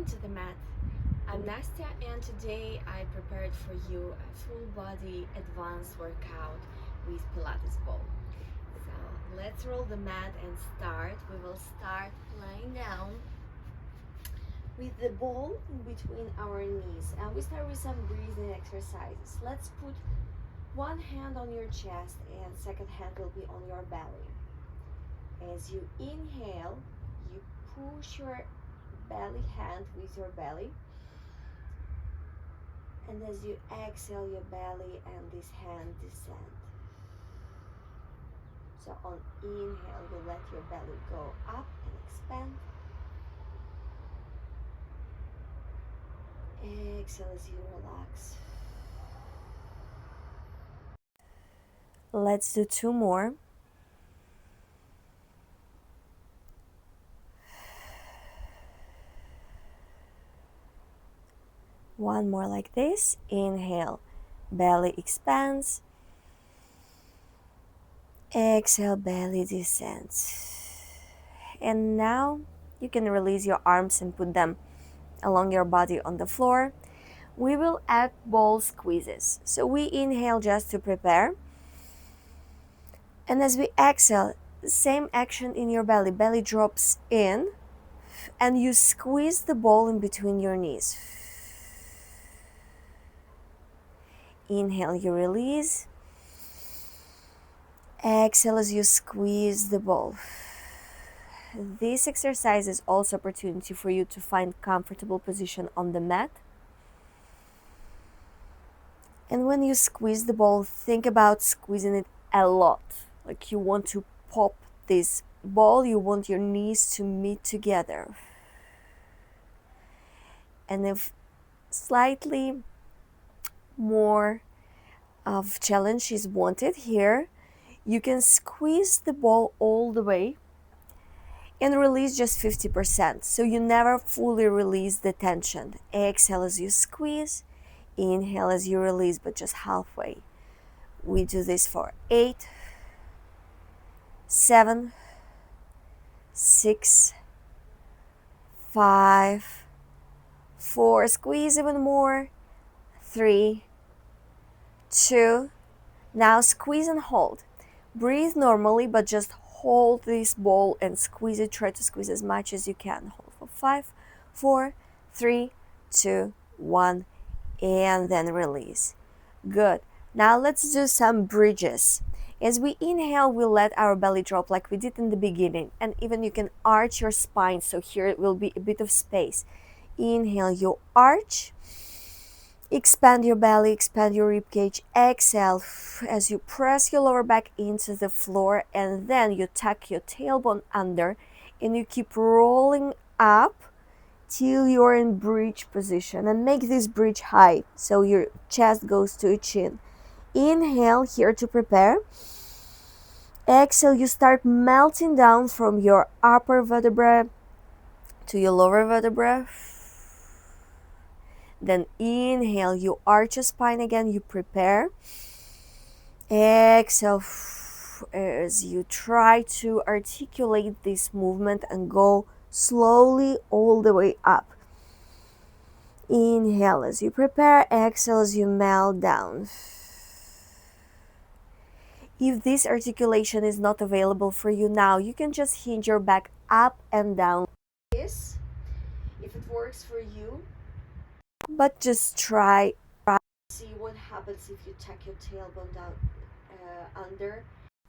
to the mat. I'm Nastya, and today I prepared for you a full body advanced workout with Pilates ball. So let's roll the mat and start. We will start lying down with the ball in between our knees, and we start with some breathing exercises. Let's put one hand on your chest and second hand will be on your belly. As you inhale, you push your belly hand with your belly, and as you exhale, your belly and this hand descend. So on inhale, you let your belly go up and expand. Exhale as you relax. Let's do two more. One more like this. Inhale, belly expands. Exhale, belly descends. And now you can release your arms and put them along your body on the floor. We will add ball squeezes. So we inhale just to prepare. And as we exhale, same action in your belly. Belly drops in and you squeeze the ball in between your knees. Inhale, you release. Exhale as you squeeze the ball. This exercise is also opportunity for you to find comfortable position on the mat. And when you squeeze the ball, think about squeezing it a lot. Like you want to pop this ball, you want your knees to meet together. And if slightly more of challenge is wanted here, you can squeeze the ball all the way and release just 50%. So you never fully release the tension. Exhale as you squeeze, inhale as you release, but just halfway. We do this for 8, 7, 6, 5, 4, squeeze even more, 3, 2, now squeeze and hold. Breathe normally, but just hold this ball and squeeze it. Try to squeeze as much as you can. Hold for 5, 4, 3, 2, 1, and then release. Good. Now let's do some bridges. As we inhale, we let our belly drop like we did in the beginning, and even you can arch your spine, so here it will be a bit of space. Inhale, you arch. Expand your belly, expand your ribcage. Exhale as you press your lower back into the floor, and then you tuck your tailbone under and you keep rolling up till you're in bridge position, and make this bridge high so your chest goes to your chin. Inhale here to prepare. Exhale, you start melting down from your upper vertebra to your lower vertebra. Then inhale, you arch your spine again, you prepare. Exhale as you try to articulate this movement and go slowly all the way up. Inhale as you prepare, exhale as you melt down. If this articulation is not available for you now, you can just hinge your back up and down. This, if it works for you, but just try. See what happens if you tuck your tailbone down under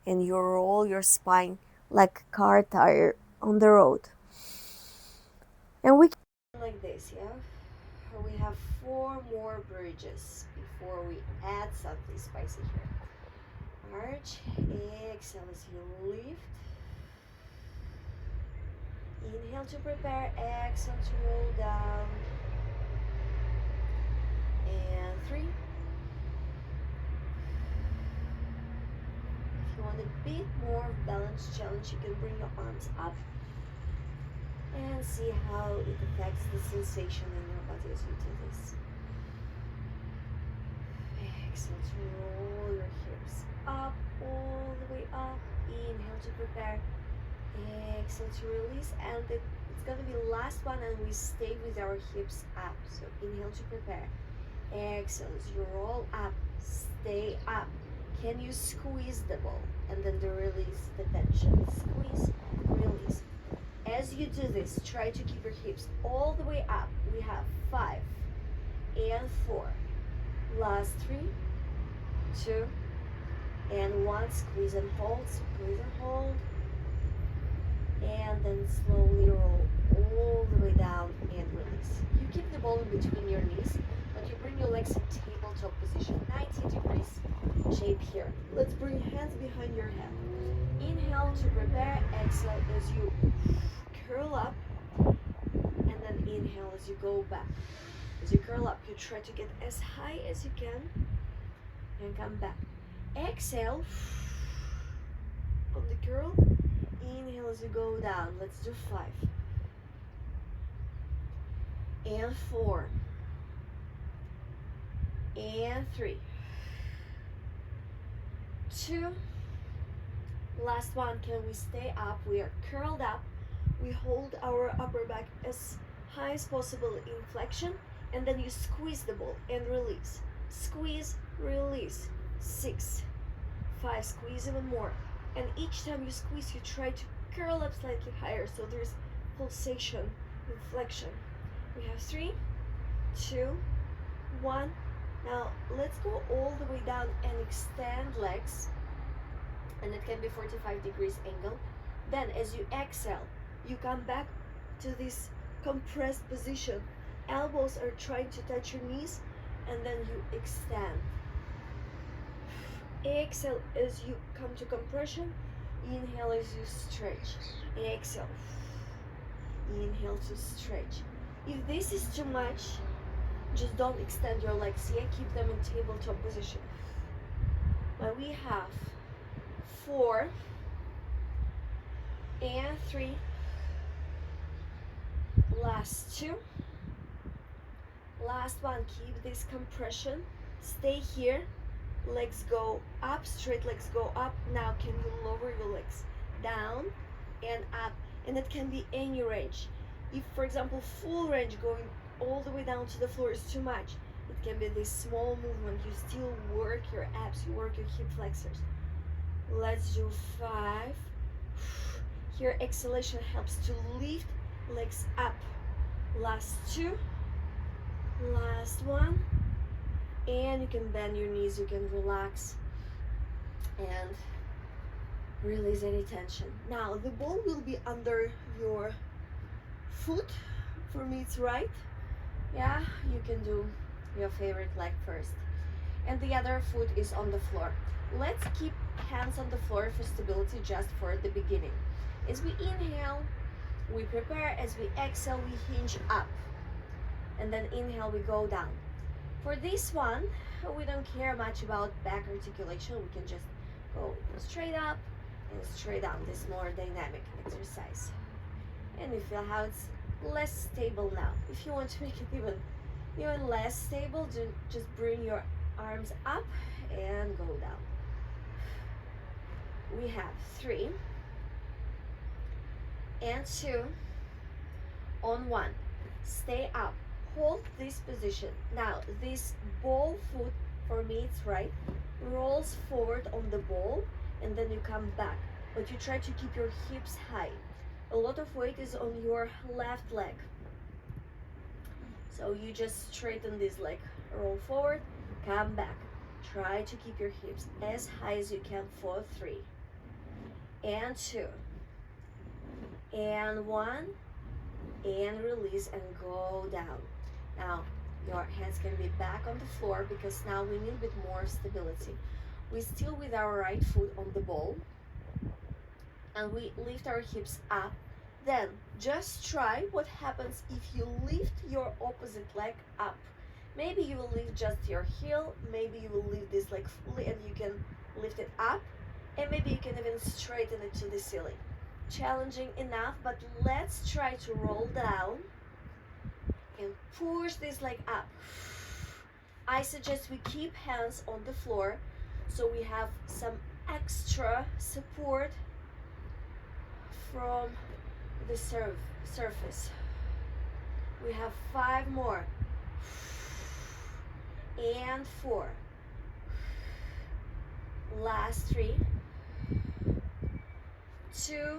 and you roll your spine like a car tire on the road. And we can like this, yeah? We have 4 more bridges before we add something spicy here. Arch, exhale as you lift. Inhale to prepare, exhale to roll down. And 3. If you want a bit more balance challenge, you can bring your arms up and see how it affects the sensation in your body as you do this. Exhale to roll your hips up, all the way up. Inhale to prepare. Exhale to release, and it's It's gonna be last one, and we stay with our hips up. So inhale to prepare. Exhale as you roll up, stay up. Can you squeeze the ball and then release the tension? Squeeze, release. As you do this, try to keep your hips all the way up. We have 5 and 4. Last 3, 2, and 1. Squeeze and hold, squeeze and hold. And then slowly roll all the way down and release. You keep the ball in between your knees, but you bring your legs in tabletop position, 90 degrees shape here. Let's bring hands behind your head. Inhale to prepare, exhale as you curl up, and then inhale as you go back. As you curl up, you try to get as high as you can and come back. Exhale on the curl. Inhale as you go down. Let's do 5 and 4 and 3, 2. Last one. Can we stay up? We are curled up. We hold our upper back as high as possible in flexion, and then you squeeze the ball and release. Squeeze, release. 6, 5. Squeeze even more. And each time you squeeze, you try to curl up slightly higher, so there's pulsation, inflection. We have 3, 2, 1. Now let's go all the way down and extend legs, and it can be 45 degrees angle. Then as you exhale, you come back to this compressed position. Elbows are trying to touch your knees, and then you extend. Exhale as you come to compression. Inhale as you stretch. Exhale. Inhale to stretch. If this is too much, just don't extend your legs yet. Keep them in tabletop position. Now we have 4 and 3. Last 2. Last one. Keep this compression. Stay here. Legs go up, straight legs go up. Now can you lower your legs down and up? And it can be any range. If, for example, full range going all the way down to the floor is too much, it can be this small movement. You still work your abs, you work your hip flexors. Let's do 5. Here exhalation helps to lift legs up. Last 2. Last 1. And you can bend your knees, you can relax and release any tension. Now the ball will be under your foot. For me it's right. Yeah, you can do your favorite leg first. And the other foot is on the floor. Let's keep hands on the floor for stability just for the beginning. As we inhale, we prepare. As we exhale, we hinge up. And then inhale, we go down. For this one, we don't care much about back articulation. We can just go straight up and straight down. This more dynamic exercise. And you feel how it's less stable now. If you want to make it even less stable, just bring your arms up and go down. We have 3 and 2 on 1. Stay up. Hold this position. Now this ball foot, for me it's right, rolls forward on the ball, and then you come back, but you try to keep your hips high. A lot of weight is on your left leg, so you just straighten this leg, roll forward, come back. Try to keep your hips as high as you can for 3 and 2 and 1, and release and go down. Now your hands can be back on the floor because now we need a bit more stability. We still with our right foot on the ball, and we lift our hips up. Then just try what happens if you lift your opposite leg up. Maybe you will lift just your heel, maybe you will lift this leg fully and you can lift it up, and maybe you can even straighten it to the ceiling. Challenging enough, but let's try to roll down and push this leg up. I suggest we keep hands on the floor so we have some extra support from the surface. We have 5 more. And 4. Last 3. 2.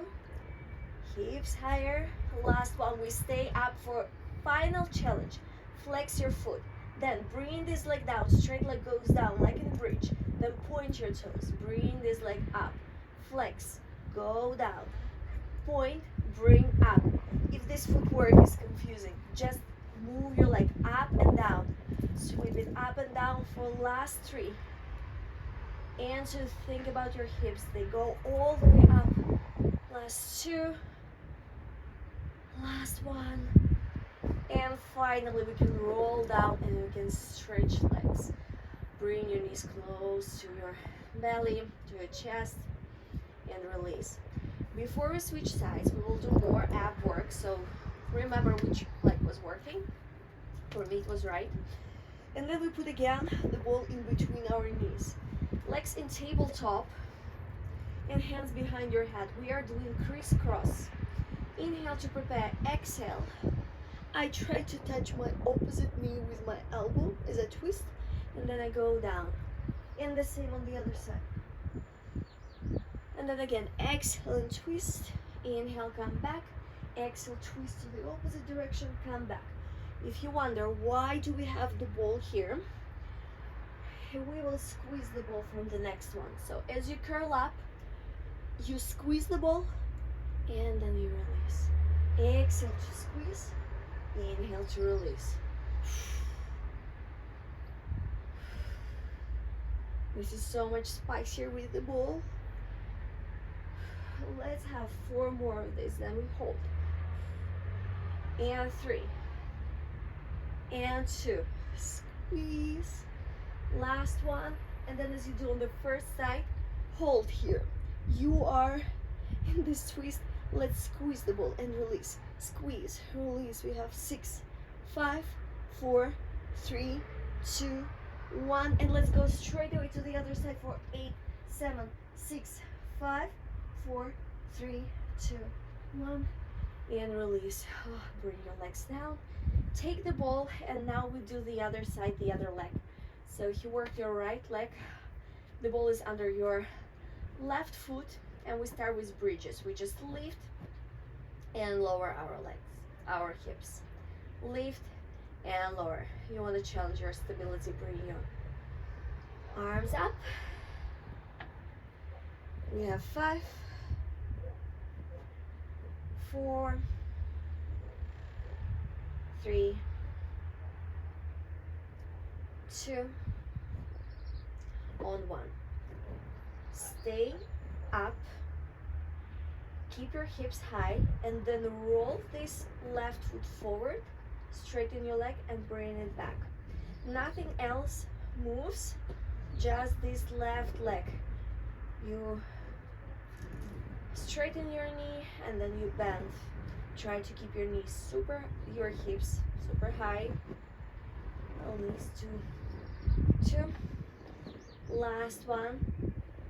Hips higher. Last one. We stay up for final challenge. Flex your foot. Then bring this leg down. Straight leg goes down like in bridge. Then point your toes. Bring this leg up. Flex. Go down. Point. Bring up. If this footwork is confusing, just move your leg up and down. Sweep it up and down for last 3. And to think about your hips. They go all the way up. Last 2. Last 1. And finally we can roll down and we can stretch legs. Bring your knees close to your belly, to your chest, and release. Before we switch sides, we will do more ab work, so remember which leg was working. For me it was right. And then we put again the ball in between our knees. Legs in tabletop and hands behind your head. We are doing crisscross. Inhale to prepare, exhale. I try to touch my opposite knee with my elbow as I twist, and then I go down. And the same on the other side. And then again, exhale and twist. Inhale, come back. Exhale, twist to the opposite direction, come back. If you wonder why do we have the ball here, we will squeeze the ball from the next one. So as you curl up, you squeeze the ball and then you release. Exhale to squeeze, inhale to release. This is so much spicier with the ball. Let's have 4 more of this, then we hold. And 3. And 2. Squeeze. Last one. And then as you do on the first side, hold here. You are in this twist. Let's squeeze the ball and release. Squeeze, release. We have 6, 5, 4, 3, 2, 1. And let's go straight away to the other side for 8, 7, 6, 5, 4, 3, 2, 1. And release. Bring your legs down. Take the ball, and now we do the other side, the other leg. So if you work your right leg, the ball is under your left foot, and we start with bridges. We just lift and lower our legs, our hips. Lift and lower. You want to challenge your stability. Bring your arms up. We have 5, 4, 3, 2, on 1. Stay up, keep your hips high, and then roll this left foot forward, straighten your leg and bring it back. Nothing else moves, just this left leg. You straighten your knee and then you bend. Try to keep your knees your hips super high. Knees 2, 2. Last one.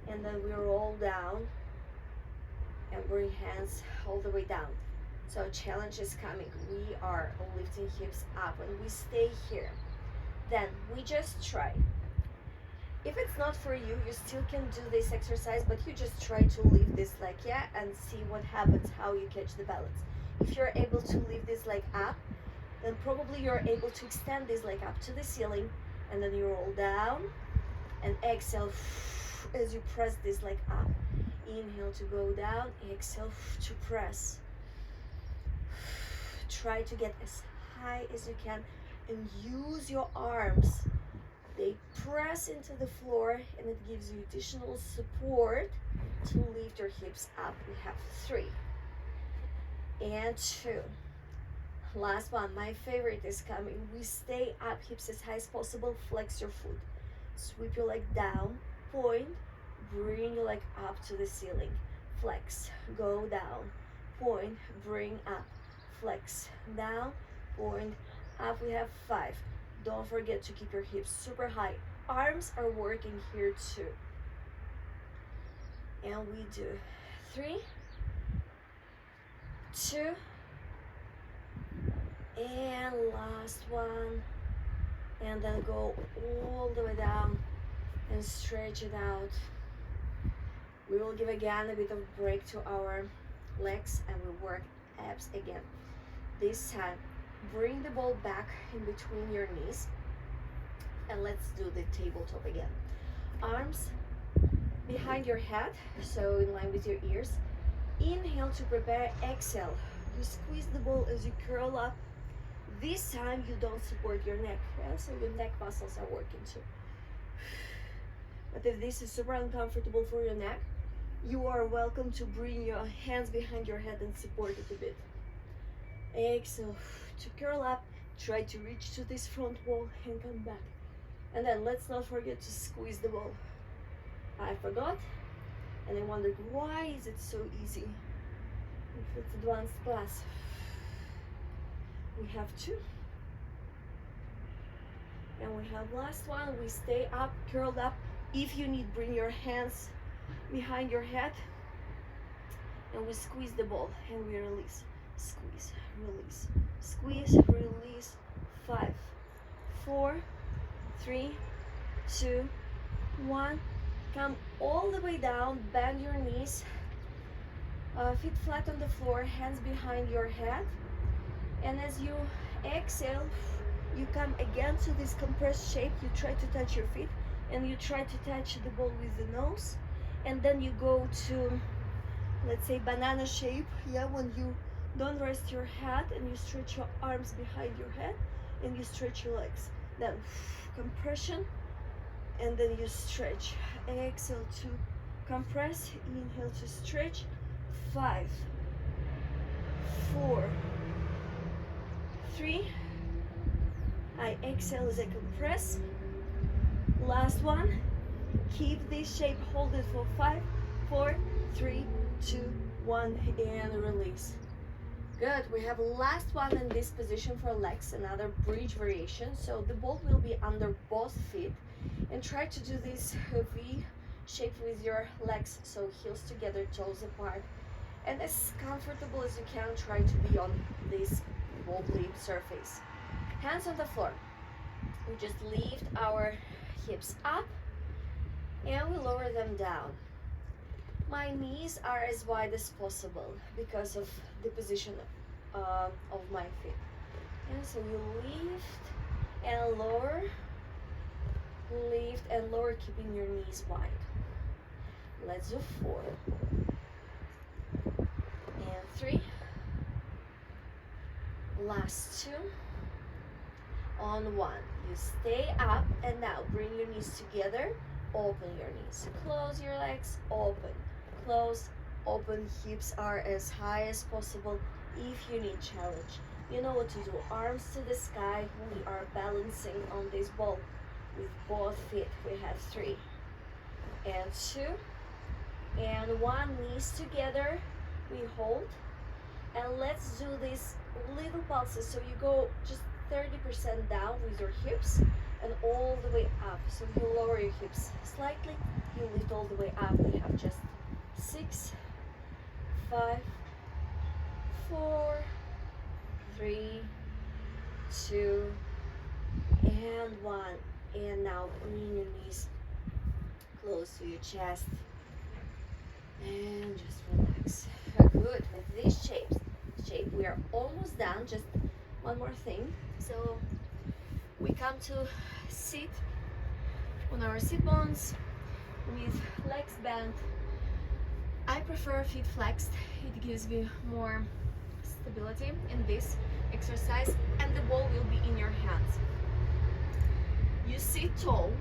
And then we roll down and bring hands all the way down. So challenge is coming. We are lifting hips up and we stay here. Then we just try. If it's not for you, you still can do this exercise, but you just try to lift this leg, yeah, and see what happens, how you catch the balance. If you're able to lift this leg up, then probably you're able to extend this leg up to the ceiling, and then you roll down and exhale as you press this leg up. Inhale to go down, exhale to press. Try to get as high as you can and use your arms. They press into the floor and it gives you additional support to lift your hips up. We have 3 and 2. Last one, my favorite is coming. We stay up, hips as high as possible. Flex your foot. Sweep your leg down, point, bring your leg up to the ceiling. Flex, go down, point, bring up. Flex, down, point, up. We have 5. Don't forget to keep your hips super high. Arms are working here too. And we do 3 2, and last one, and then go all the way down and stretch it out. We will give again a bit of break to our legs and we work abs again. This time, bring the ball back in between your knees and let's do the tabletop again. Arms behind your head, so in line with your ears. Inhale to prepare, exhale. You squeeze the ball as you curl up. This time you don't support your neck, yeah? So your neck muscles are working too. But if this is super uncomfortable for your neck, you are welcome to bring your hands behind your head and support it a bit. Exhale to curl up, try to reach to this front wall and come back. And then let's not forget to squeeze the ball. I forgot, and I wondered why is it so easy? If it's advanced class. We have 2. And we have last one. We stay up, curled up. If you need, bring your hands behind your head. And we squeeze the ball and we release. Squeeze, release, squeeze, release. 5, 4, 3, 2, 1. Come all the way down, bend your knees, feet flat on the floor, hands behind your head. And as you exhale, you come again to this compressed shape. You try to touch your feet and you try to touch the ball with the nose. And then you go to, let's say, banana shape, yeah, when you don't rest your head and you stretch your arms behind your head and you stretch your legs. Then compression, and then you stretch. Exhale to compress, inhale to stretch. 5, 4, 3. I exhale as I compress. Last one. Keep this shape, hold it for 5, 4, 3, 2, 1, and release. Good, we have last one in this position for legs, another bridge variation. So the ball will be under both feet and try to do this V shape with your legs, so heels together, toes apart, and as comfortable as you can, try to be on this wobbly surface. Hands on the floor. We just lift our hips up and we lower them down. My knees are as wide as possible because of the position of my feet. And so you lift and lower, lift and lower, keeping your knees wide. Let's do 4 and 3. Last 2 on 1. You stay up and now bring your knees together. Open your knees, close your legs, open, close, open. Hips are as high as possible. If you need challenge, you know what to do. Arms to the sky. We are balancing on this ball with both feet. We have 3 and 2 and 1. Knees together, we hold, and let's do these little pulses. So you go just 30% down with your hips and all the way up. So you lower your hips slightly, you lift all the way up. We have just 6, 5, 4, 3, 2, and 1. And now bring your knees close to your chest and just relax. Good. With this shape, we are almost done. Just one more thing. So we come to sit on our sit bones with legs bent. I prefer feet flexed. It gives me more stability in this exercise, and the ball will be in your hands. You sit tall,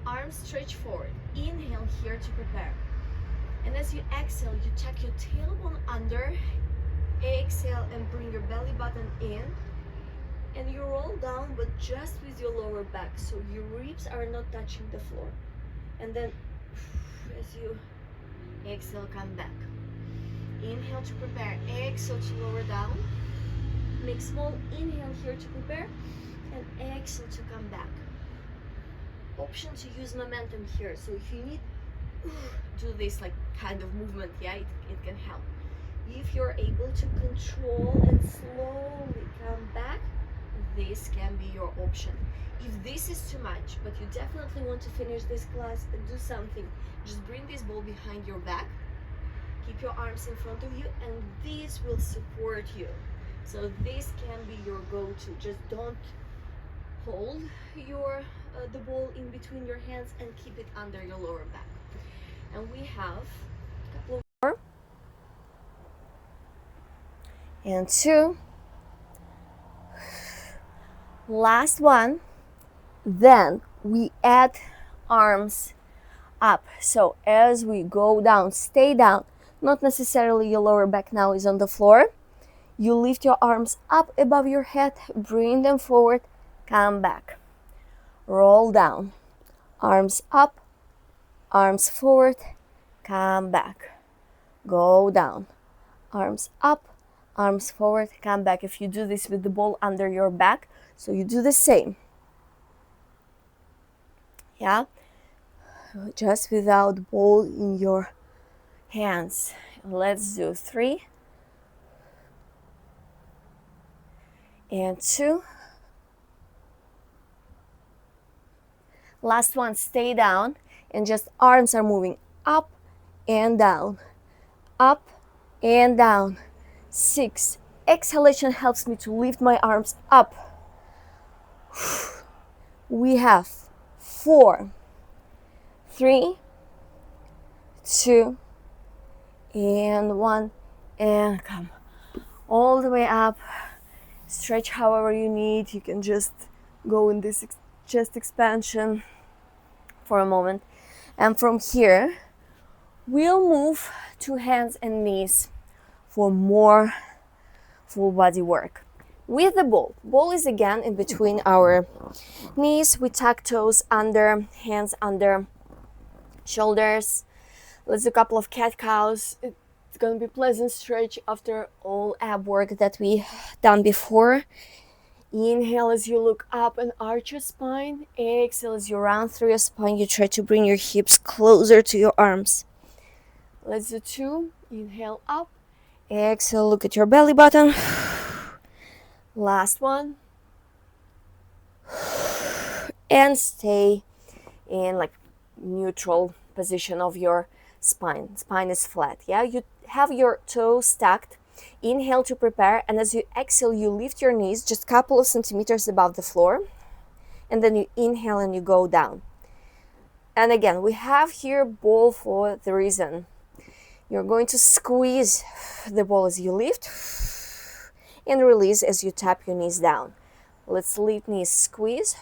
arms stretch forward. Inhale here to prepare. And as you exhale, you tuck your tailbone under. Exhale and bring your belly button in. And you roll down, but just with your lower back, so your ribs are not touching the floor. And then as you exhale, come back. Inhale to prepare, exhale to lower down. Make small inhale here to prepare, and exhale to come back. Option to use momentum here, so if you need, do this like kind of movement, yeah, it can help. If you're able to control and slowly come back, this can be your option. If this is too much, but you definitely want to finish this class and do something, just bring this ball behind your back, keep your arms in front of you, and this will support you. So this can be your go-to. Just don't hold the ball in between your hands and keep it under your lower back. And we have a couple of more. And 2. Last one. Then we add arms up. So as we go down, stay down. Not necessarily your lower back now is on the floor. You lift your arms up above your head, bring them forward, come back. Roll down. Arms up, arms forward, come back. Go down. Arms up, arms forward, come back. If you do this with the ball under your back, so you do the same. Yeah? Just without ball in your hands. Let's do 3 and 2. Last one, stay down and just arms are moving up and down, up and down. 6. Exhalation helps me to lift my arms up. We have 4, 3, 2, and 1, and come all the way up. Stretch however you need. You can just go in this chest expansion for a moment. And from here, we'll move to hands and knees for more full body work. With the ball. Ball is again in between our knees. We tuck toes under, hands under shoulders. Let's do a couple of cat cows. It's going to be a pleasant stretch after all ab work that we done before. Inhale as you look up and arch your spine. Exhale as you round through your spine. You try to bring your hips closer to your arms. Let's do 2. Inhale up. Exhale, look at your belly button. Last one. And stay in like neutral position of your spine. Spine is flat. Yeah, you have your toes stacked. Inhale to prepare, and as you exhale, you lift your knees just a couple of centimeters above the floor, and then you inhale and you go down. And again, we have here ball for the reason. You're going to squeeze the ball as you lift and release as you tap your knees down. Let's lift knees, squeeze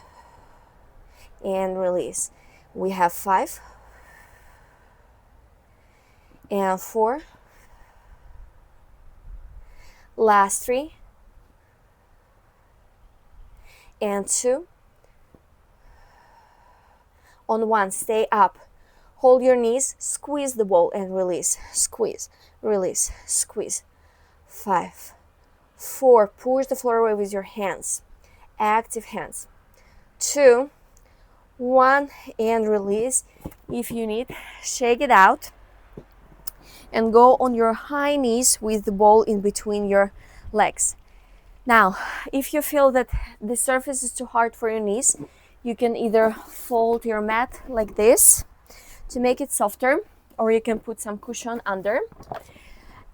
and release. We have 5 and 4. Last 3 and 2. On 1, stay up. Hold your knees, squeeze the ball and release. Squeeze, release, squeeze. 5, 4, push the floor away with your hands. Active hands. 2, 1, and release. If you need, shake it out. And go on your high knees with the ball in between your legs. Now, if you feel that the surface is too hard for your knees, you can either fold your mat like this to make it softer, or you can put some cushion under.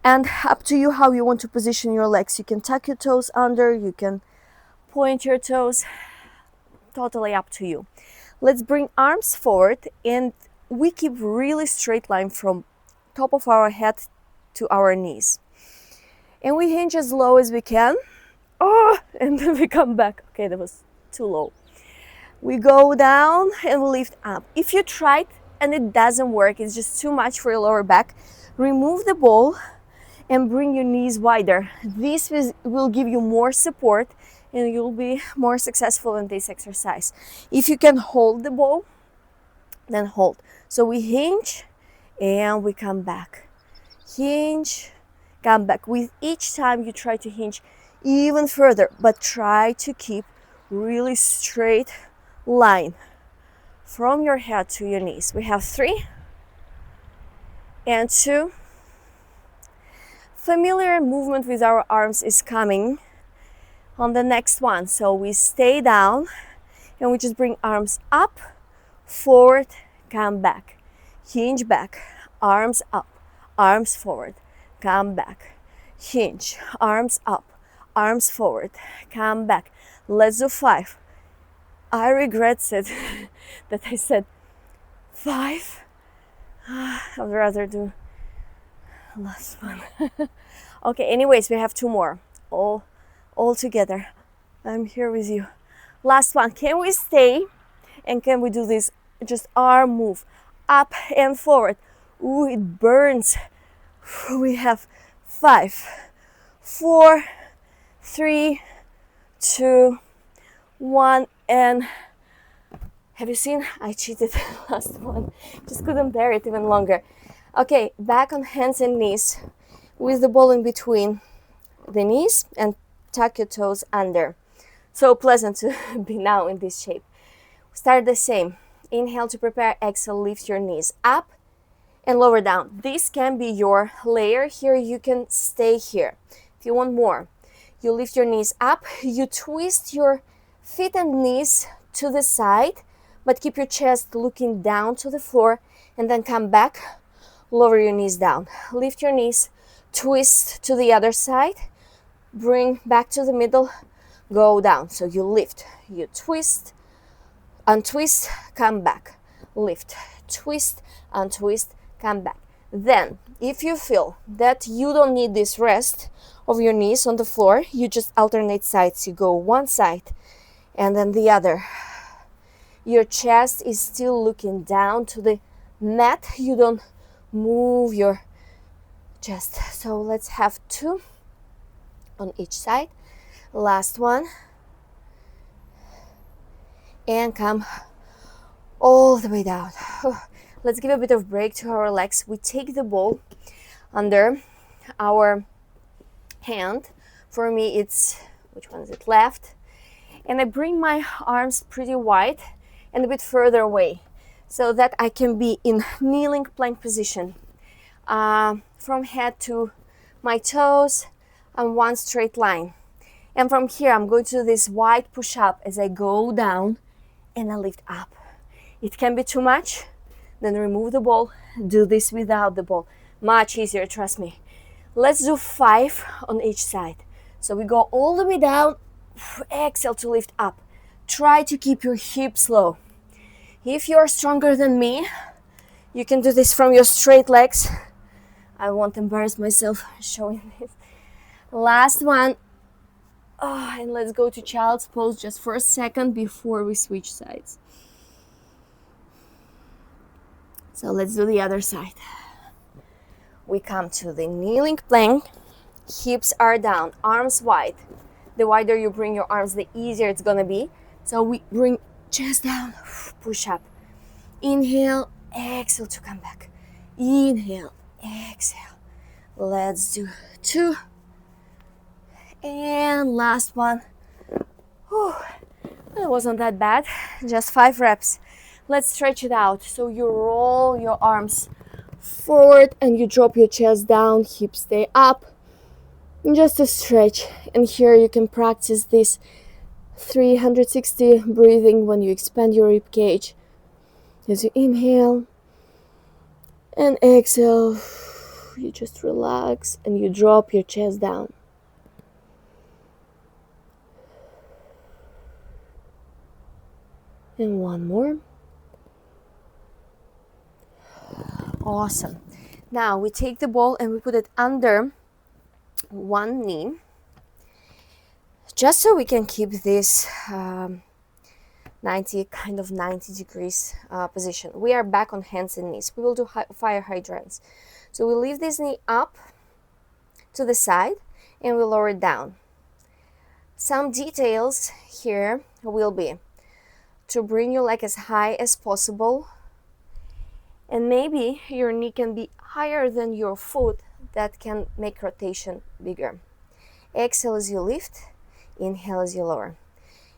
And up to you how you want to position your legs. You can tuck your toes under, you can point your toes, totally up to you. Let's bring arms forward, and we keep really straight line from top of our head to our knees. And we hinge as low as we can. Oh, and then we come back. Okay, that was too low. We go down and we lift up. If you tried and it doesn't work, it's just too much for your lower back, remove the ball and bring your knees wider. This will give you more support and you'll be more successful in this exercise. If you can hold the ball, then hold. So we hinge and we come back. Hinge, come back. With each time you try to hinge even further, but try to keep really straight line from your head to your knees. We have 3 and 2, familiar movement with our arms is coming on the next one. So we stay down and we just bring arms up, forward, come back, hinge back, arms up, arms forward, come back, hinge, arms up, arms forward, come back. Let's do 5. I regret it that I said 5. I'd rather do last one. Okay, anyways, we have 2 more. All together. I'm here with you. Last one. Can we stay and can we do this just arm move up and forward? Ooh, it burns. We have 5, 4, 3, 2, 1, and have you seen? I cheated last one. Just couldn't bear it even longer. Okay, back on hands and knees with the ball in between the knees and tuck your toes under. So pleasant to be now in this shape. Start the same. Inhale to prepare, exhale, lift your knees up and lower down. This can be your layer. Here you can stay here. If you want more, you lift your knees up, you twist your feet and knees to the side, but keep your chest looking down to the floor, and then come back, lower your knees down. Lift your knees, twist to the other side, bring back to the middle, go down. So you lift, you twist, untwist, come back, lift, twist, untwist, come back. Then, if you feel that you don't need this rest of your knees on the floor, you just alternate sides. You go one side and then the other. Your chest is still looking down to the mat. You don't move your chest. So let's have 2 on each side. Last one. And come all the way down. Let's give a bit of break to our legs. We take the ball under our hand. For me, it's, which one is it? Left. And I bring my arms pretty wide and a bit further away so that I can be in kneeling plank position. From head to my toes on one straight line. And from here, I'm going to do this wide push-up as I go down and I lift up. It can be too much. Then remove the ball. Do this without the ball. Much easier, trust me. Let's do 5 on each side. So we go all the way down. Exhale to lift up. Try to keep your hips low. If you're stronger than me, you can do this from your straight legs. I won't embarrass myself showing this. Last one. And let's go to child's pose just for a second before we switch sides. So let's do the other side. We come to the kneeling plank. Hips are down, arms wide. The wider you bring your arms, the easier it's gonna be. So we bring chest down, push up. Inhale, exhale to come back. Inhale, exhale. Let's do 2. And last one. It wasn't that bad, just 5 reps. Let's stretch it out. So you roll your arms forward and you drop your chest down, hips stay up. Just a stretch. And here you can practice this 360 breathing when you expand your rib cage. As you inhale and exhale, you just relax and you drop your chest down. And one more. Awesome. Now we take the ball and we put it under one knee, just so we can keep this 90 degrees position. We are back on hands and knees. We will do fire hydrants. So we leave this knee up to the side and we lower it down. Some details here will be to bring your leg as high as possible, and maybe your knee can be higher than your foot. That can make rotation bigger. Exhale as you lift, inhale as you lower.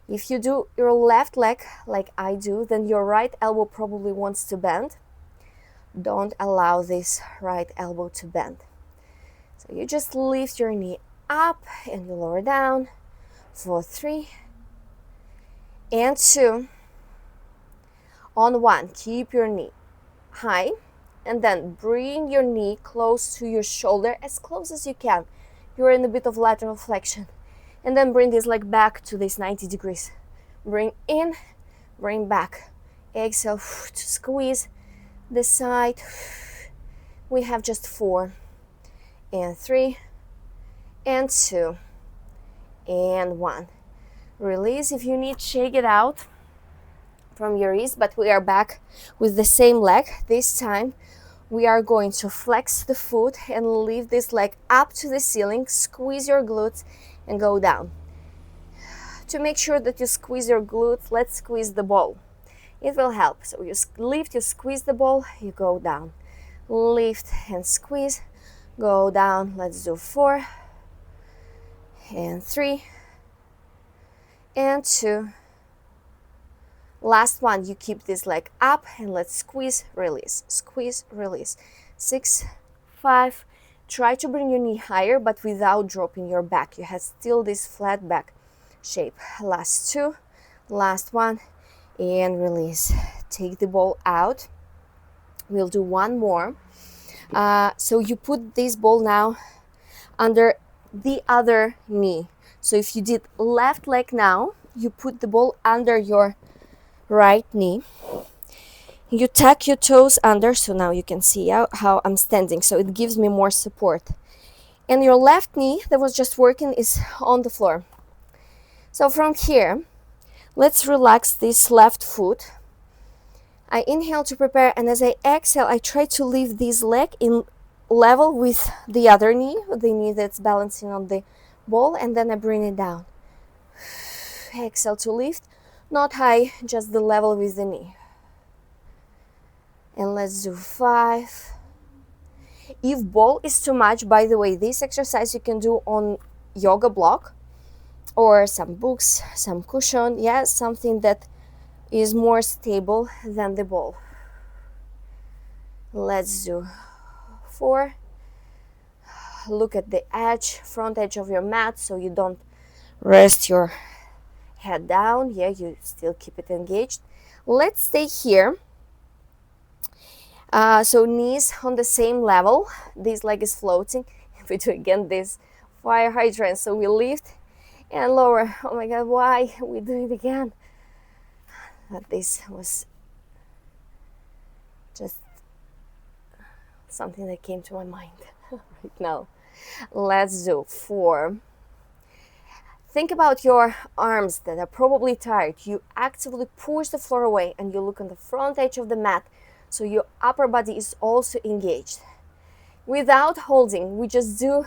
If you do your left leg like I do, then your right elbow probably wants to bend. Don't allow this right elbow to bend. So So you just lift your knee up and you lower down for 3 and 2. On 1, keep your knee high, and then bring your knee close to your shoulder, as close as you can. You're in a bit of lateral flexion. And then bring this leg back to this 90 degrees. Bring in, bring back. Exhale to squeeze the side. We have just 4 and 3 and 2 and 1. Release. If you need, shake it out from your wrist, but we are back with the same leg. This time we are going to flex the foot and lift this leg up to the ceiling, squeeze your glutes and go down. To make sure that you squeeze your glutes, let's squeeze the ball. It will help. So you lift, you squeeze the ball, you go down. Lift and squeeze, go down. Let's do 4 and 3 and 2. Last one, you keep this leg up and let's squeeze, release, squeeze, release. 6, 5. Try to bring your knee higher, but without dropping your back. You have still this flat back shape. Last 2, last one, and release. Take the ball out. We'll do one more. So you put this ball now under the other knee. So if you did left leg now, you put the ball under your right knee. You tuck your toes under, so now you can see how I'm standing, so it gives me more support. And your left knee that was just working is on the floor. So from here, let's relax this left foot. I inhale to prepare, and as I exhale, I try to leave this leg in level with the other knee, the knee that's balancing on the ball, and then I bring it down. Exhale to lift. Not high, just the level with the knee. And let's do 5. If ball is too much, by the way, this exercise you can do on yoga block or some books, some cushion, something that is more stable than the ball. Let's do 4. Look at the edge, front edge of your mat, so you don't rest your head down. You still keep it engaged. Let's stay here. So knees on the same level. This leg is floating. We do again this fire hydrant. So we lift and lower. Oh my God, why we do it again? But this was just something that came to my mind right now. Let's do 4. Think about your arms that are probably tired. You actively push the floor away and you look on the front edge of the mat, so your upper body is also engaged. Without holding, we just do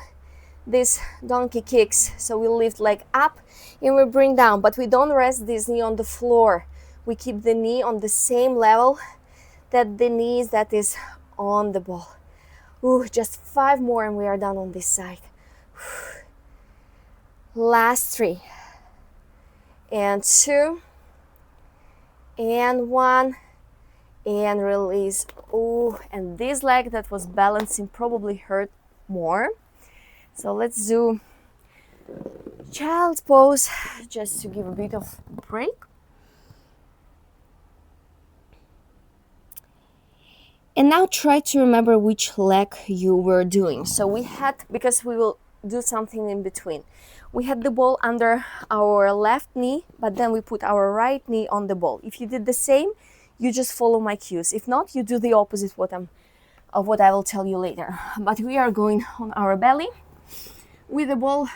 these donkey kicks. So we lift leg up and we bring down, but we don't rest this knee on the floor. We keep the knee on the same level that the knees that is on the ball. Just 5 more and we are done on this side. Last 3 and 2 and 1 and release. And this leg that was balancing probably hurt more. So let's do child's pose just to give a bit of break. And now try to remember which leg you were doing. So we had, because we will do something in between. We had the ball under our left knee, but then we put our right knee on the ball. If you did the same, you just follow my cues. If not, you do the opposite of what I will tell you later. But we are going on our belly with the ball.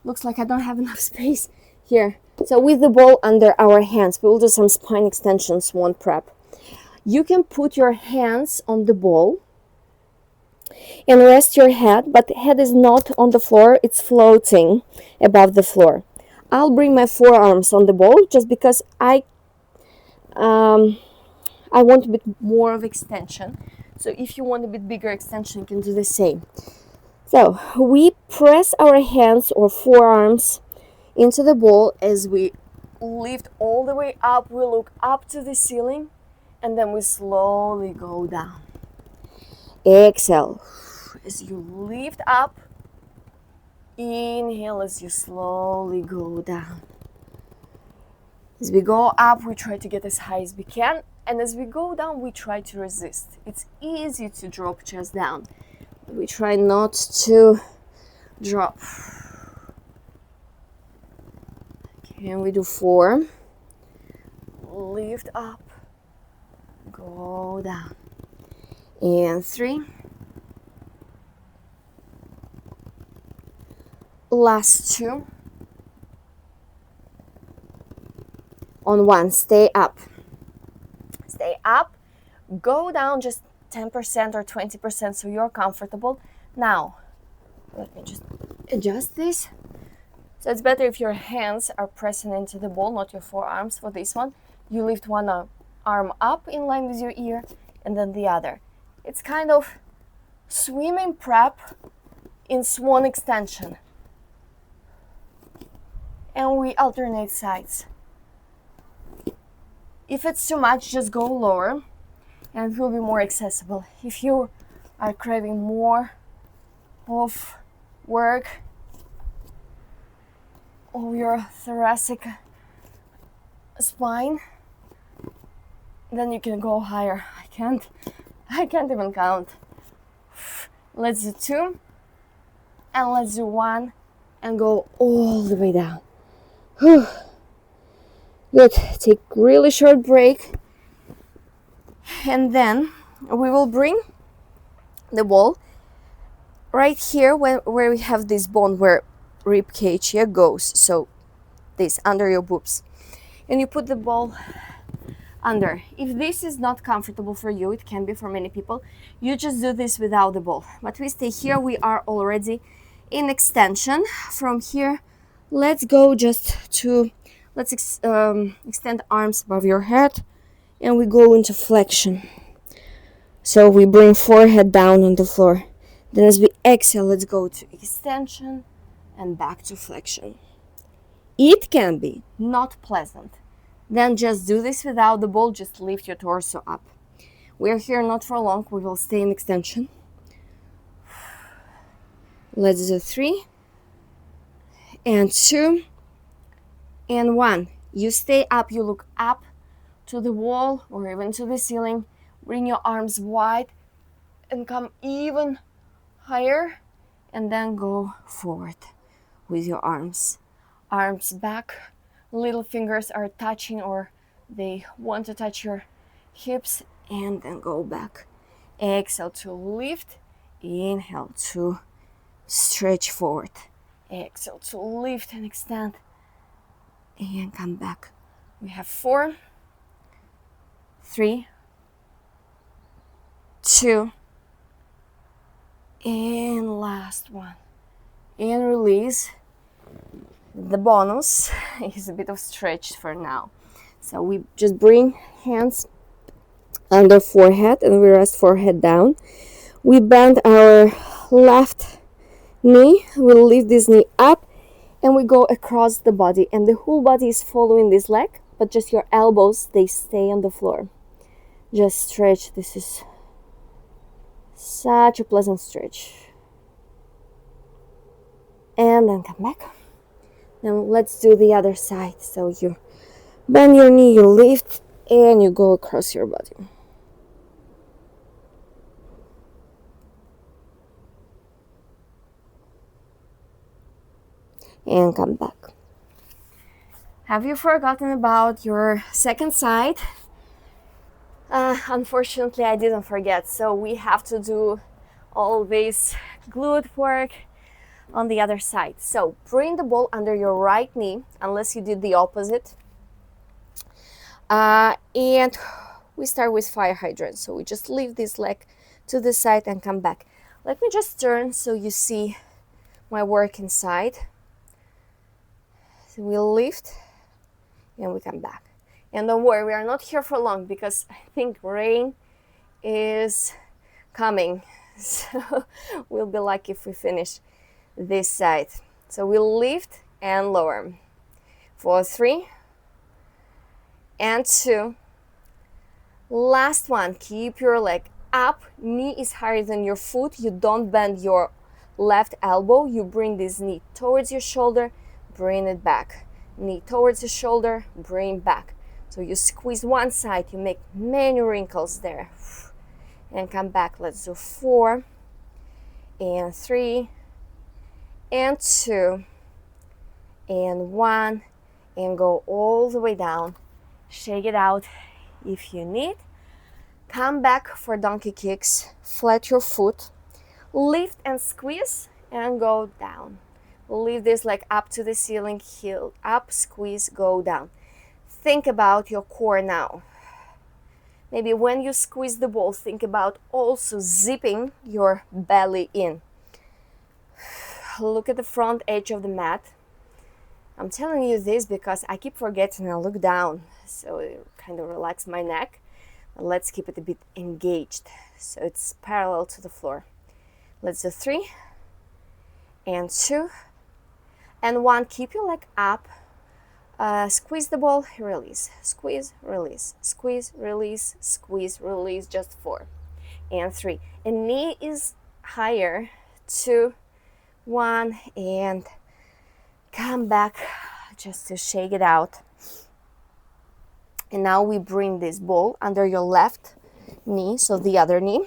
Looks like I don't have enough space here. So with the ball under our hands, we will do some spine extensions, one prep. You can put your hands on the ball and rest your head, but the head is not on the floor, it's floating above the floor. I'll bring my forearms on the ball just because I want a bit more of extension. So if you want a bit bigger extension, you can do the same. So we press our hands or forearms into the ball as we lift all the way up. We look up to the ceiling and then we slowly go down. Exhale as you lift up. Inhale as you slowly go down. As we go up, we try to get as high as we can. And as we go down, we try to resist. It's easy to drop chest down. We try not to drop. Okay, and we do 4. Lift up. Go down. And 3. Last 2. On 1, stay up. Stay up. Go down just 10% or 20% so you're comfortable. Now, let me just adjust this. So it's better if your hands are pressing into the ball, not your forearms for this one. You lift one arm up in line with your ear and then the other. It's kind of swimming prep in swan extension. And we alternate sides. If it's too much, just go lower and it will be more accessible. If you are craving more of work of your thoracic spine, then you can go higher. I can't even count. Let's do 2 and let's do 1 and go all the way down. Whew. Good. Take really short break. And then we will bring the ball right here where we have this bone where rib cage here goes. So this under your boobs. And you put the ball under. If this is not comfortable for you, it can be for many people, you just do this without the ball. But we stay here. We are already in extension. From here, let's go just to, let's extend arms above your head. And we go into flexion. So we bring forehead down on the floor. Then as we exhale, let's go to extension and back to flexion. It can be not pleasant. Then just do this without the ball. Just lift your torso up. We're here not for long. We will stay in extension. Let's do 3 and 2 and 1. You stay up. You look up to the wall or even to the ceiling. Bring your arms wide and come even higher, and then go forward with your arms. Arms back, little fingers are touching or they want to touch your hips, and then go back. Exhale to lift, inhale to stretch forward. Exhale to lift and extend, and come back. We have 4, 3, 2, and last one. And release. The bonus is a bit of stretch for now. So we just bring hands under forehead and we rest forehead down. We bend our left knee. We'll lift this knee up and we go across the body. And the whole body is following this leg, but just your elbows, they stay on the floor. Just stretch. This is such a pleasant stretch. And then come back. Now let's do the other side. So you bend your knee, you lift, and you go across your body. And come back. Have you forgotten about your second side? Unfortunately, I didn't forget. So we have to do all this glute work on the other side. So bring the ball under your right knee, unless you did the opposite. And we start with fire hydrant. So we just leave this leg to the side and come back. Let me just turn so you see my work inside. So we'll lift and we come back. And don't worry, we are not here for long because I think rain is coming. So we'll be lucky if we finish this side. So we'll lift and lower for 3 and 2. Last one. Keep your leg up, knee is higher than your foot. You don't bend your left elbow. You bring this knee towards your shoulder, bring it back. Knee towards the shoulder, bring back. So you squeeze one side, you make many wrinkles there. And come back. Let's do 4 and 3 and 2 and 1 and go all the way down. Shake it out if you need. Come back for donkey kicks. Flat your foot. Lift and squeeze and go down. Leave this like up to the ceiling, heel up, squeeze, go down. Think about your core now. Maybe when you squeeze the ball, think about also zipping your belly in. Look at the front edge of the mat. I'm telling you this because I keep forgetting I look down, so it kind of relax my neck. But let's keep it a bit engaged, so it's parallel to the floor. Let's do 3 and 2 and 1. Keep your leg up. Squeeze the ball, release, squeeze, release, squeeze, release, squeeze, release. Just 4 and 3. And knee is higher. 2, 1, and come back just to shake it out. And now we bring this ball under your left knee, so the other knee,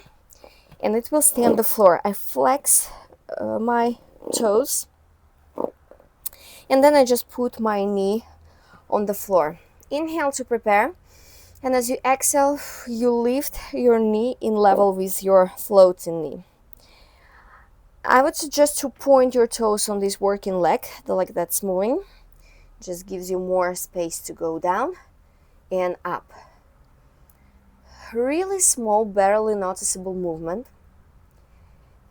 and it will stay on the floor. I flex my toes, and then I just put my knee on the floor. Inhale to prepare, and as you exhale, you lift your knee in level with your floating knee. I would suggest to point your toes on this working leg, the leg that's moving. Just gives you more space to go down and up. Really small, barely noticeable movement.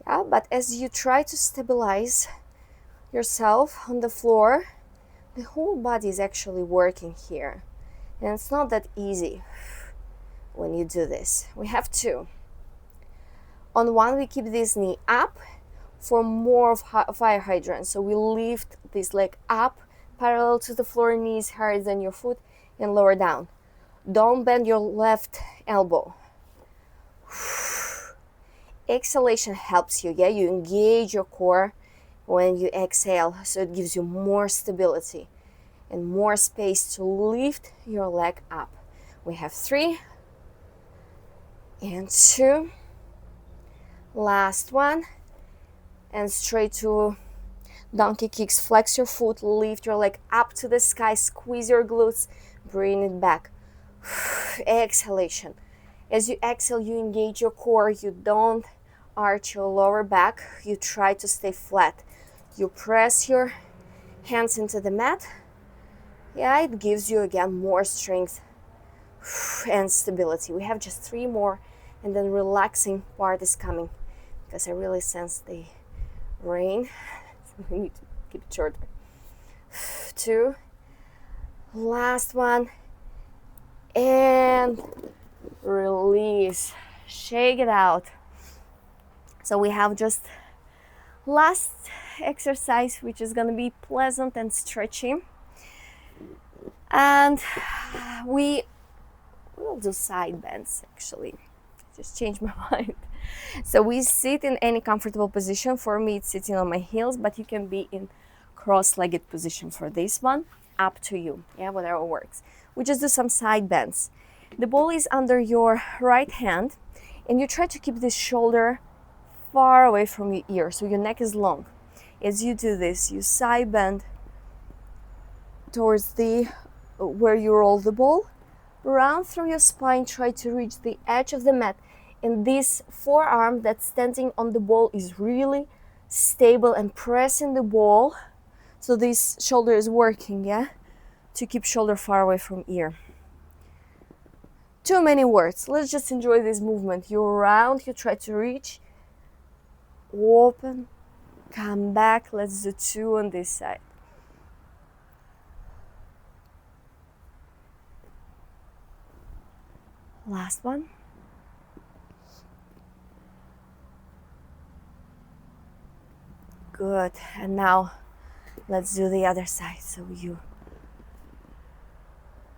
Yeah, but as you try to stabilize yourself on the floor, the whole body is actually working here. And it's not that easy when you do this. We have 2. On 1, we keep this knee up for more of fire hydrant. So we lift this leg up, parallel to the floor, knees higher than your foot, and lower down. Don't bend your left elbow. Exhalation helps you, yeah? You engage your core when you exhale, so it gives you more stability and more space to lift your leg up. We have 3 and 2. Last one. And straight to donkey kicks. Flex your foot, lift your leg up to the sky, squeeze your glutes, bring it back. Exhalation. As you exhale, you engage your core. You don't arch your lower back. You try to stay flat. You press your hands into the mat. Yeah, it gives you again more strength and stability. We have just 3 more, and then relaxing part is coming because I really sense the rain. So we need to keep it shorter. 2. Last one. And release. Shake it out. So we have just last exercise, which is going to be pleasant and stretchy. And we will do side bends actually. Just changed my mind. So we sit in any comfortable position. For me, it's sitting on my heels, but you can be in cross-legged position for this one. Up to you. Yeah, whatever works. We just do some side bends. The ball is under your right hand, and you try to keep this shoulder far away from your ear, so your neck is long. As you do this, you side bend towards the where you roll the ball. Round through your spine, try to reach the edge of the mat. And this forearm that's standing on the ball is really stable and pressing the ball. So this shoulder is working, yeah? To keep shoulder far away from ear. Too many words. Let's just enjoy this movement. You round, you try to reach. Open, come back. Let's do 2 on this side. Last one. Good. And now let's do the other side. So you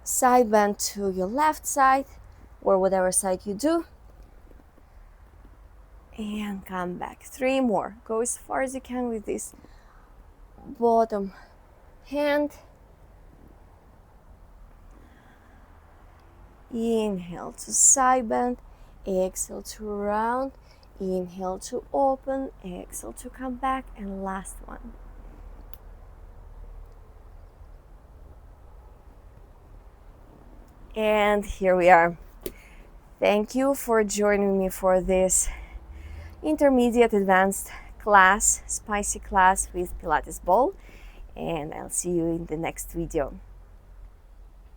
side bend to your left side or whatever side you do. and come back. 3 more. Go as far as you can with this bottom hand. Inhale to side bend, exhale to round, inhale to open, exhale to come back, and last one. And here we are. Thank you for joining me for this intermediate advanced class, spicy class with Pilates ball, and I'll see you in the next video.